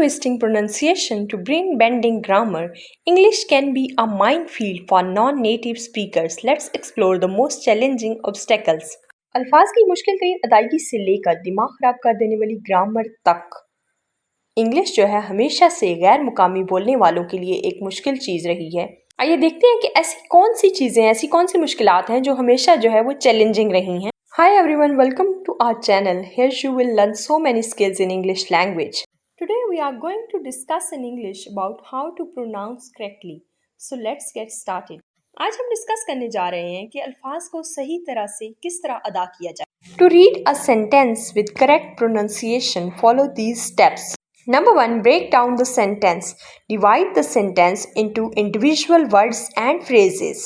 twisting pronunciation to brain bending grammar, English can be a minefield for non native speakers. Let's explore the most challenging obstacles. अल्फाज की मुश्किल तरीन अदायगी से लेकर दिमाग खराब कर देने वाली ग्रामर तक इंग्लिश जो है हमेशा से गैर मुकामी बोलने वालों के लिए एक मुश्किल चीज़ रही है। आइए देखते हैं कि ऐसी कौन सी चीज़ें ऐसी कौन सी मुश्किलात हैं जो हमेशा जो है वो चैलेंजिंग रही हैं। Hi everyone, welcome to our channel. Here you will learn so many skills in English language. Today we are going to discuss in English about how to pronounce correctly. So let's get started. आज हम discuss करने जा रहे हैं कि अल्फाज को सही तरह से किस तरह अदा किया जाए। To read a sentence with correct pronunciation, follow these steps. Number 1. Break down the sentence. Divide the sentence into individual words and phrases.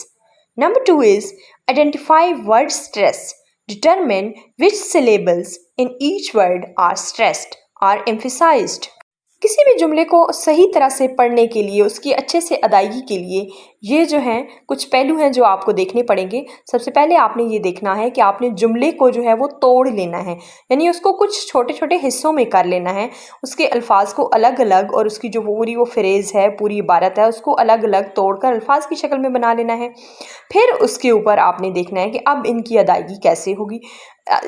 Number 2 is identify word stress. Determine which syllables in each word are stressed, are emphasized. किसी भी जुमले को सही तरह से पढ़ने के लिए उसकी अच्छे से अदायगी के लिए ये जो हैं कुछ पहलू हैं जो आपको देखने पड़ेंगे। सबसे पहले आपने ये देखना है कि आपने जुमले को जो है वो तोड़ लेना है, यानी उसको कुछ छोटे छोटे हिस्सों में कर लेना है। उसके अल्फाज को अलग अलग और उसकी जो पूरी वो फ्रेज़ है, पूरी इबारत है, उसको अलग अलग तोड़कर अल्फाज की शक्ल में बना लेना है। फिर उसके ऊपर आपने देखना है कि अब इनकी अदायगी कैसे होगी।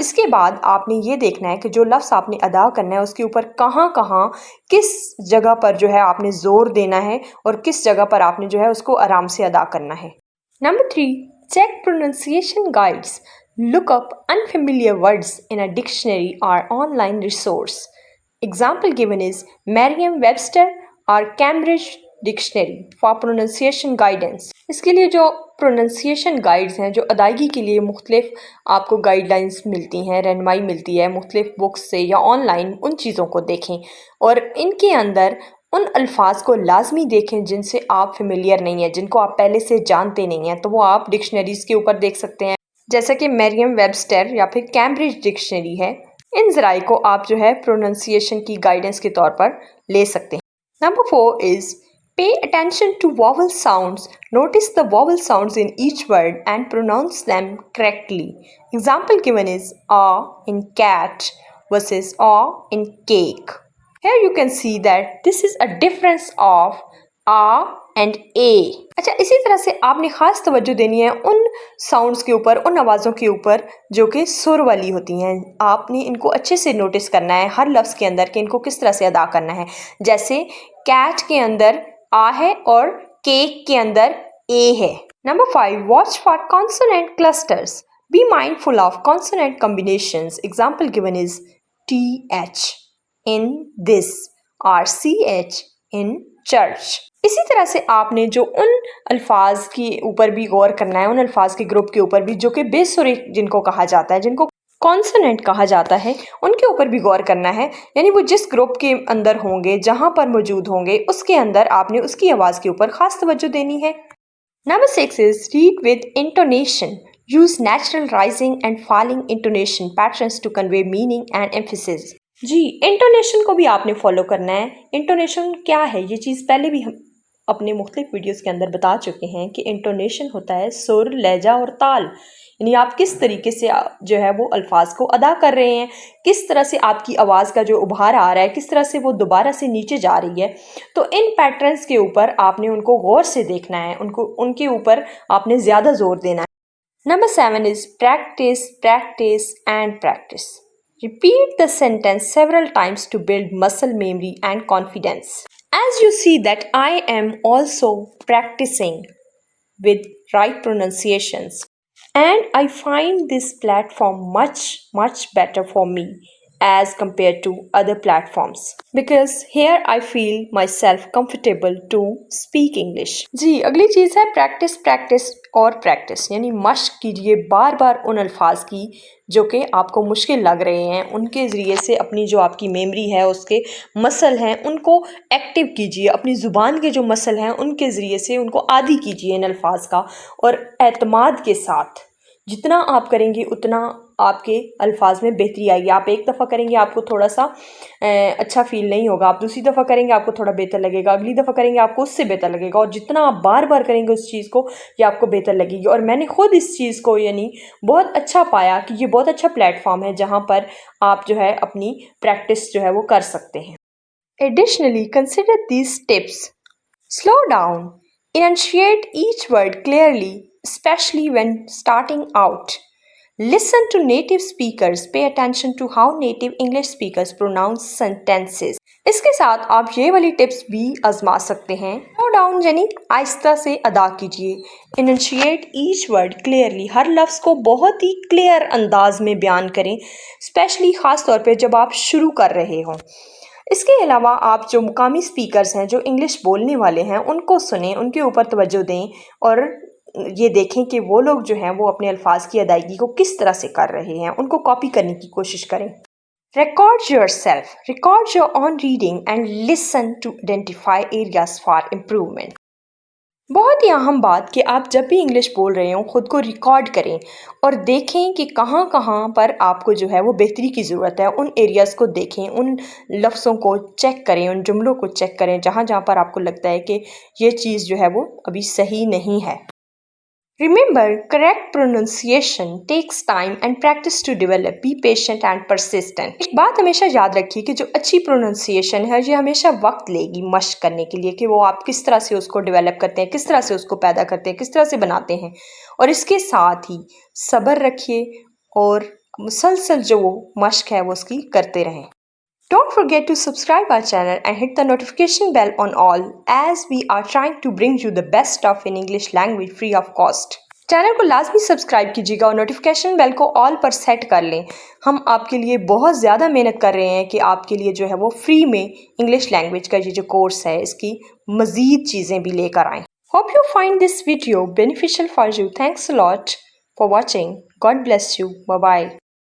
इसके बाद आपने ये देखना है कि जो लफ्ज़ आपने अदा करना है उसके ऊपर कहाँ कहाँ किस जगह पर जो है आपने ज़ोर देना है और किस जगह पर आपने जो है उसको आराम से अदा करना है। Number 3. Check pronunciation guides. Look up unfamiliar words in a dictionary or online resource. Example given is Merriam-Webster or Cambridge Dictionary for pronunciation guidance. इसके लिए जो प्रोनंसिएशन गाइड्स हैं, जो अदायगी के लिए मुख्तलिफ आपको गाइडलाइंस मिलती हैं, रहनुमाई मिलती है मुख्तलिफ बुक्स से या ऑनलाइन, उन चीज़ों को देखें और इनके अंदर उन अल्फाज को लाजमी देखें जिनसे आप फेमिलियर नहीं हैं, जिनको आप पहले से जानते नहीं हैं। तो वो आप डिक्शनरीज़ के ऊपर देख सकते हैं, जैसे कि मैरियम वेबस्टर या फिर कैम्ब्रिज डिक्शनरी है। इन ज़राए को आप जो है प्रोनंसिएशन की गाइडेंस के तौर पर ले सकते हैं। Number 4 is pay attention to vowel sounds. Notice the vowel sounds in each word and pronounce them correctly. Example given is a in cat versus a in cake. Here you can see that this is a difference of a and a. अच्छा, इसी तरह से आपने ख़ास तवज्जो देनी है उन साउंड्स के ऊपर, उन आवाज़ों के ऊपर जो कि सुर वाली होती हैं। आपने इनको अच्छे से नोटिस करना है हर लफ्ज़ के अंदर कि इनको किस तरह से अदा करना है। जैसे कैट के अंदर आ है और केक के अंदर ए है। Number 5. Watch for consonant clusters. Be mindful of consonant combinations. Example given is th in this or ch in church. इसी तरह से आपने जो उन अल्फाज के ऊपर भी गौर करना है, उन अल्फाज के ग्रुप के ऊपर भी जो कि बेसुरे जिनको कहा जाता है, जिनको कॉन्सोनेंट कहा जाता है, उनके ऊपर भी गौर करना है। यानी वो जिस ग्रुप के अंदर होंगे, जहाँ पर मौजूद होंगे, उसके अंदर आपने उसकी आवाज़ के ऊपर ख़ास तवज्जो देनी है। Number 6 is read with intonation. Use natural rising and falling intonation patterns to convey meaning and emphasis. जी, इंटोनेशन को भी आपने फॉलो करना है। इंटोनेशन क्या है, ये चीज़ पहले भी हम अपने मुख्तलिफ वीडियोज़ के अंदर बता चुके हैं कि इंटोनेशन होता है सुर, लहजा और ताल। यानी आप किस तरीके से जो है वो अल्फाज को अदा कर रहे हैं, किस तरह से आपकी आवाज़ का जो उभार आ रहा है, किस तरह से वो दोबारा से नीचे जा रही है। तो इन पैटर्न्स के ऊपर आपने उनको गौर से देखना है, उनके ऊपर आपने ज़्यादा जोर देना है। Number 7 is practice, practice and practice. Repeat the sentence several times to build muscle memory and confidence. As you see that I am also practicing with right pronunciations. And I find this platform much better for me as compared to other platforms because here I feel myself comfortable to speak English. जी, अगली चीज़ है practice, practice और practice. यानी मश्क कीजिए बार बार उन अल्फाज की जो कि आपको मुश्किल लग रहे हैं। उनके ज़रिए से अपनी जो आपकी मेमोरी है, उसके मसल हैं, उनको एक्टिव कीजिए। अपनी ज़ुबान के जो मसल हैं उनके ज़रिए से उनको आदी कीजिए इन अल्फाज का, और एतमाद के साथ जितना आप करेंगे उतना आपके अल्फाज में बेहतरी आएगी। आप एक दफ़ा करेंगे आपको थोड़ा सा अच्छा फील नहीं होगा, आप दूसरी दफ़ा करेंगे आपको थोड़ा बेहतर लगेगा, अगली दफ़ा करेंगे आपको उससे बेहतर लगेगा, और जितना आप बार बार करेंगे उस चीज़ को ये आपको बेहतर लगेगी। और मैंने ख़ुद इस चीज़ को यानी बहुत अच्छा पाया कि ये बहुत अच्छा प्लेटफॉर्म है जहाँ पर आप जो है अपनी प्रैक्टिस जो है वो कर सकते हैं। Additionally, consider these tips. Slow down. Enunciate each word clearly, especially when starting out. Listen to native speakers. Pay attention to how native English speakers pronounce sentences. इसके साथ आप ये वाली टिप्स भी आजमा सकते हैं। स्लो डाउन यानी आहिस्ता से अदा कीजिए। इनशिएट ईच वर्ड क्लियरली, हर लफ्ज़ को बहुत ही क्लियर अंदाज में बयान करें, स्पेशली ख़ास तौर पे जब आप शुरू कर रहे हों। इसके अलावा आप जो मुकामी स्पीकर्स हैं, जो इंग्लिश बोलने वाले हैं, उनको सुनें, उनके ऊपर तवज्जो दें और ये देखें कि वो लोग जो हैं वो अपने अल्फाज की अदायगी को किस तरह से कर रहे हैं, उनको कॉपी करने की कोशिश करें। Record yourself, record your own reading and listen to identify areas for improvement. बहुत ही अहम बात कि आप जब भी इंग्लिश बोल रहे हो ख़ुद को रिकॉर्ड करें और देखें कि कहाँ कहाँ पर आपको जो है वो बेहतरी की ज़रूरत है। उन एरियाज़ को देखें, उन लफ्ज़ों को चेक करें, उन जुमलों को चेक करें जहाँ जहाँ पर आपको लगता है कि ये चीज़ जो है वो अभी सही नहीं है। Remember, correct pronunciation takes time and practice to develop. Be patient and persistent. एक बात हमेशा याद रखिए कि जो अच्छी प्रोनाउंसिएशन है ये हमेशा वक्त लेगी मश्क करने के लिए, कि वो आप किस तरह से उसको डेवलप करते हैं, किस तरह से उसको पैदा करते हैं, किस तरह से बनाते हैं। और इसके साथ ही सब्र रखिए और मुसलसल जो वो मश्क है वो उसकी करते रहें। Don't forget to subscribe our channel and hit the notification bell on all, as we are trying to bring you the best stuff in English language free of cost. Channel को लाजमी सब्सक्राइब कीजिएगा और notification bell को all पर set कर लें। हम आपके लिए बहुत ज़्यादा मेहनत कर रहे हैं कि आपके लिए जो है वो फ्री में इंग्लिश लैंग्वेज का ये जो कोर्स है इसकी मज़ीद चीज़ें भी लेकर आएँ। Hope you find this video beneficial for you. Thanks a lot for watching. God bless you. Bye bye.